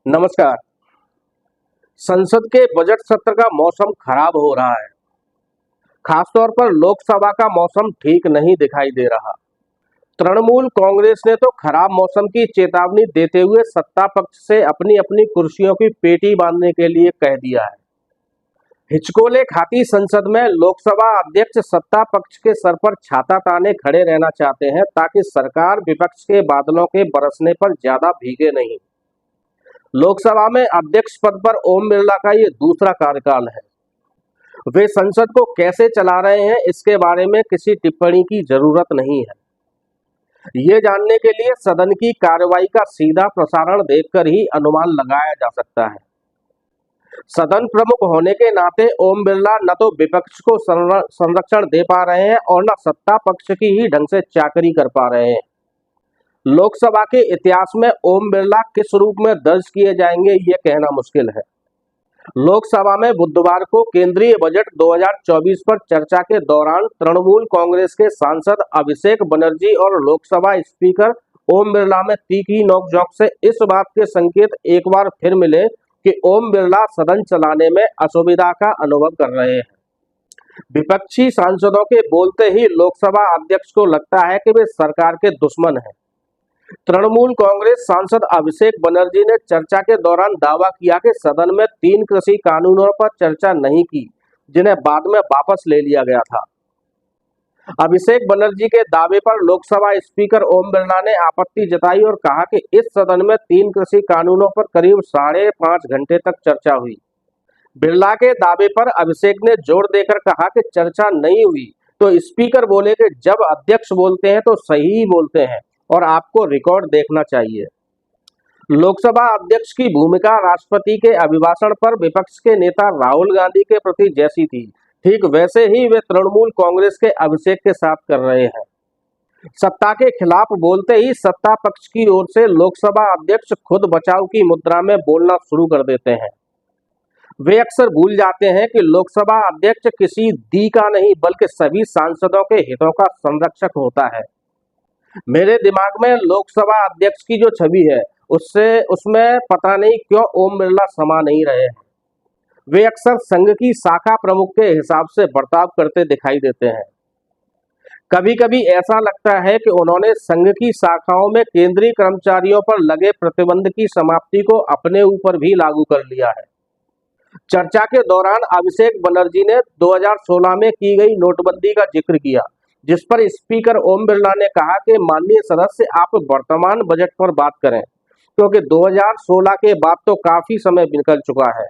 नमस्कार। संसद के बजट सत्र का मौसम खराब हो रहा है। खासतौर पर लोकसभा का मौसम ठीक नहीं दिखाई दे रहा। तृणमूल कांग्रेस ने तो खराब मौसम की चेतावनी देते हुए सत्ता पक्ष से अपनी अपनी कुर्सियों की पेटी बांधने के लिए कह दिया है। हिचकोले खाती संसद में लोकसभा अध्यक्ष सत्ता पक्ष के सर पर छाता ताने खड़े रहना चाहते हैं ताकि सरकार विपक्ष के बादलों के बरसने पर ज्यादा भीगे नहीं। लोकसभा में अध्यक्ष पद पर ओम बिरला का ये दूसरा कार्यकाल है। वे संसद को कैसे चला रहे हैं इसके बारे में किसी टिप्पणी की जरूरत नहीं है। ये जानने के लिए सदन की कार्रवाई का सीधा प्रसारण देखकर ही अनुमान लगाया जा सकता है। सदन प्रमुख होने के नाते ओम बिरला न तो विपक्ष को संरक्षण दे पा रहे हैं और न सत्ता पक्ष की ही ढंग से चाकरी कर पा रहे हैं। लोकसभा के इतिहास में ओम बिरला किस रूप में दर्ज किए जाएंगे ये कहना मुश्किल है। लोकसभा में बुधवार को केंद्रीय बजट 2024 पर चर्चा के दौरान तृणमूल कांग्रेस के सांसद अभिषेक बनर्जी और लोकसभा स्पीकर ओम बिरला में तीखी नोकझोंक से इस बात के संकेत एक बार फिर मिले कि ओम बिरला सदन चलाने में असुविधा का अनुभव कर रहे हैं। विपक्षी सांसदों के बोलते ही लोकसभा अध्यक्ष को लगता है कि वे सरकार के दुश्मन हैं। तृणमूल कांग्रेस सांसद अभिषेक बनर्जी ने चर्चा के दौरान दावा किया कि सदन में 3 कृषि कानूनों पर चर्चा नहीं की, जिन्हें बाद में वापस ले लिया गया था। अभिषेक बनर्जी के दावे पर लोकसभा स्पीकर ओम बिरला ने आपत्ति जताई और कहा कि इस सदन में 3 कृषि कानूनों पर करीब 5.5 घंटे तक चर्चा हुई। बिरला के दावे पर अभिषेक ने जोर देकर कहा कि चर्चा नहीं हुई तो स्पीकर बोले कि जब अध्यक्ष बोलते हैं तो सही ही बोलते हैं और आपको रिकॉर्ड देखना चाहिए। लोकसभा अध्यक्ष की भूमिका राष्ट्रपति के अभिभाषण पर विपक्ष के नेता राहुल गांधी के प्रति जैसी थी, ठीक वैसे ही वे तृणमूल कांग्रेस के अभिषेक के साथ कर रहे हैं। सत्ता के खिलाफ बोलते ही सत्ता पक्ष की ओर से लोकसभा अध्यक्ष खुद बचाव की मुद्रा में बोलना शुरू कर देते हैं। वे अक्सर भूल जाते हैं कि लोकसभा अध्यक्ष किसी दी का नहीं बल्कि सभी सांसदों के हितों का संरक्षक होता है। मेरे दिमाग में लोकसभा अध्यक्ष की जो छवि है उसमें पता नहीं क्यों ओम बिरला समा नहीं रहे हैं। वे अक्सर संघ की शाखा प्रमुख के हिसाब से बर्ताव करते दिखाई देते हैं। कभी कभी ऐसा लगता है कि उन्होंने संघ की शाखाओं में केंद्रीय कर्मचारियों पर लगे प्रतिबंध की समाप्ति को अपने ऊपर भी लागू कर लिया है। चर्चा के दौरान अभिषेक बनर्जी ने 2016 में की गई नोटबंदी का जिक्र किया, जिस पर स्पीकर ओम बिरला ने कहा कि माननीय सदस्य आप वर्तमान बजट पर बात करें, क्योंकि 2016 के बाद तो काफी समय निकल चुका है।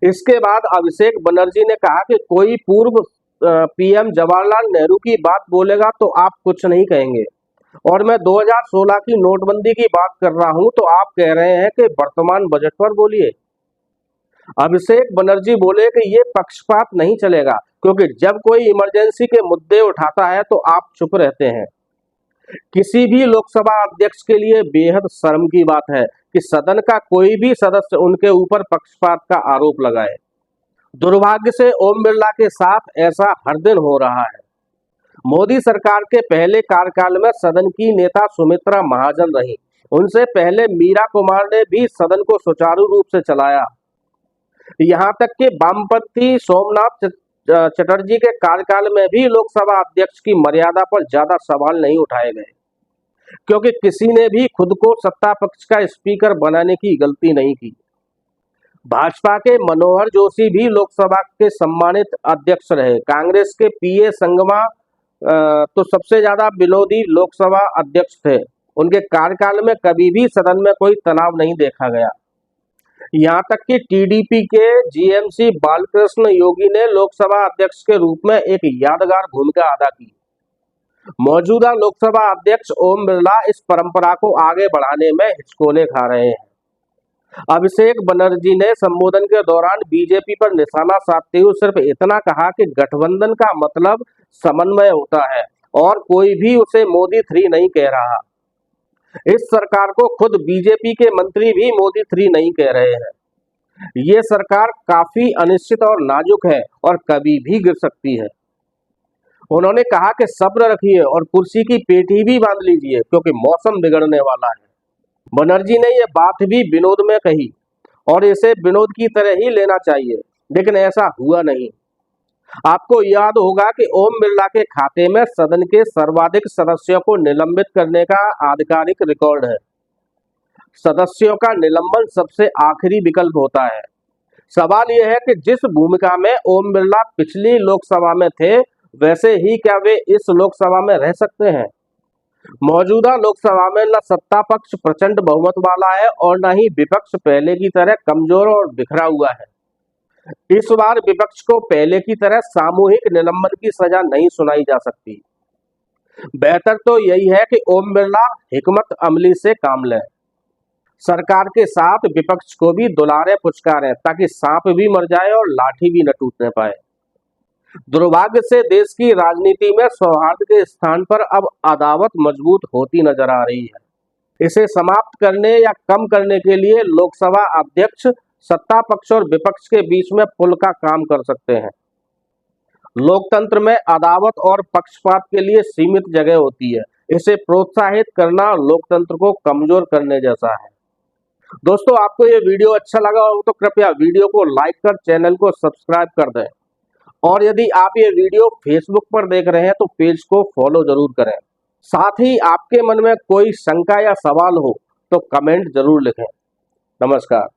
इसके बाद अभिषेक बनर्जी ने कहा कि कोई पूर्व पीएम जवाहरलाल नेहरू की बात बोलेगा तो आप कुछ नहीं कहेंगे, और मैं 2016 की नोटबंदी की बात कर रहा हूं तो आप कह रहे हैं कि वर्तमान बजट पर बोलिए। अभिषेक बनर्जी बोले कि ये पक्षपात नहीं चलेगा, क्योंकि जब कोई इमरजेंसी के मुद्दे उठाता है तो आप चुप रहते हैं। किसी भी लोकसभा अध्यक्ष के लिए बेहद शर्म की बात है कि सदन का कोई भी सदस्य उनके ऊपर पक्षपात का आरोप लगाए। दुर्भाग्य से ओम बिरला के साथ ऐसा हर दिन हो रहा है। मोदी सरकार के पहले कार्यकाल में सदन की नेता सुमित्रा महाजन रही। उनसे पहले मीरा कुमार ने भी सदन को सुचारू रूप से चलाया। यहाँ तक कि वामपंथी सोमनाथ चटर्जी के कार्यकाल में भी लोकसभा अध्यक्ष की मर्यादा पर ज्यादा सवाल नहीं उठाए गए, क्योंकि किसी ने भी खुद को सत्ता पक्ष का स्पीकर बनाने की गलती नहीं की। भाजपा के मनोहर जोशी भी लोकसभा के सम्मानित अध्यक्ष रहे। कांग्रेस के पीए संगमा तो सबसे ज्यादा विरोधी लोकसभा अध्यक्ष थे। उनके कार्यकाल में कभी भी सदन में कोई तनाव नहीं देखा गया। यहाँ तक कि टीडीपी के जीएमसी बालकृष्ण योगी ने लोकसभा अध्यक्ष के रूप में एक यादगार भूमिका अदा की। मौजूदा लोकसभा अध्यक्ष ओम बिरला इस परंपरा को आगे बढ़ाने में हिचकोले खा रहे हैं। अभिषेक बनर्जी ने संबोधन के दौरान बीजेपी पर निशाना साधते हुए सिर्फ इतना कहा कि गठबंधन का मतलब समन्वय होता है और कोई भी उसे मोदी 3 नहीं कह रहा। इस सरकार को खुद बीजेपी के मंत्री भी मोदी 3 नहीं कह रहे हैं। ये सरकार काफी अनिश्चित और नाजुक है और कभी भी गिर सकती है। उन्होंने कहा कि सब्र रखिए और कुर्सी की पेटी भी बांध लीजिए, क्योंकि मौसम बिगड़ने वाला है। बनर्जी ने ये बात भी विनोद में कही और इसे विनोद की तरह ही लेना चाहिए, लेकिन ऐसा हुआ नहीं। आपको याद होगा कि ओम बिरला के खाते में सदन के सर्वाधिक सदस्यों को निलंबित करने का आधिकारिक रिकॉर्ड है। सदस्यों का निलंबन सबसे आखिरी विकल्प होता है। सवाल यह है कि जिस भूमिका में ओम बिरला पिछली लोकसभा में थे, वैसे ही क्या वे इस लोकसभा में रह सकते हैं? मौजूदा लोकसभा में न सत्ता पक्ष प्रचंड बहुमत वाला है और न ही विपक्ष पहले की तरह कमजोर और बिखरा हुआ है। इस बार विपक्ष को पहले की तरह सामूहिक निलंबन की सजा नहीं सुनाई जा सकती। बेहतर तो यही है कि ओम बिरला हिकमत अमली से काम लें, सरकार के साथ विपक्ष को भी दुलारे पुचकारें ताकि सांप भी मर जाए और लाठी भी न टूटने पाए। दुर्भाग्य से देश की राजनीति में सौहार्द के स्थान पर अब अदावत मजबूत होती नजर आ रही है। इसे समाप्त करने या कम करने के लिए लोकसभा अध्यक्ष सत्ता पक्ष और विपक्ष के बीच में पुल का काम कर सकते हैं। लोकतंत्र में अदावत और पक्षपात के लिए सीमित जगह होती है। इसे प्रोत्साहित करना लोकतंत्र को कमजोर करने जैसा है। दोस्तों, आपको ये वीडियो अच्छा लगा हो तो कृपया वीडियो को लाइक कर चैनल को सब्सक्राइब कर दें और यदि आप ये वीडियो फेसबुक पर देख रहे हैं तो पेज को फॉलो जरूर करें। साथ ही आपके मन में कोई शंका या सवाल हो तो कमेंट जरूर लिखें। नमस्कार।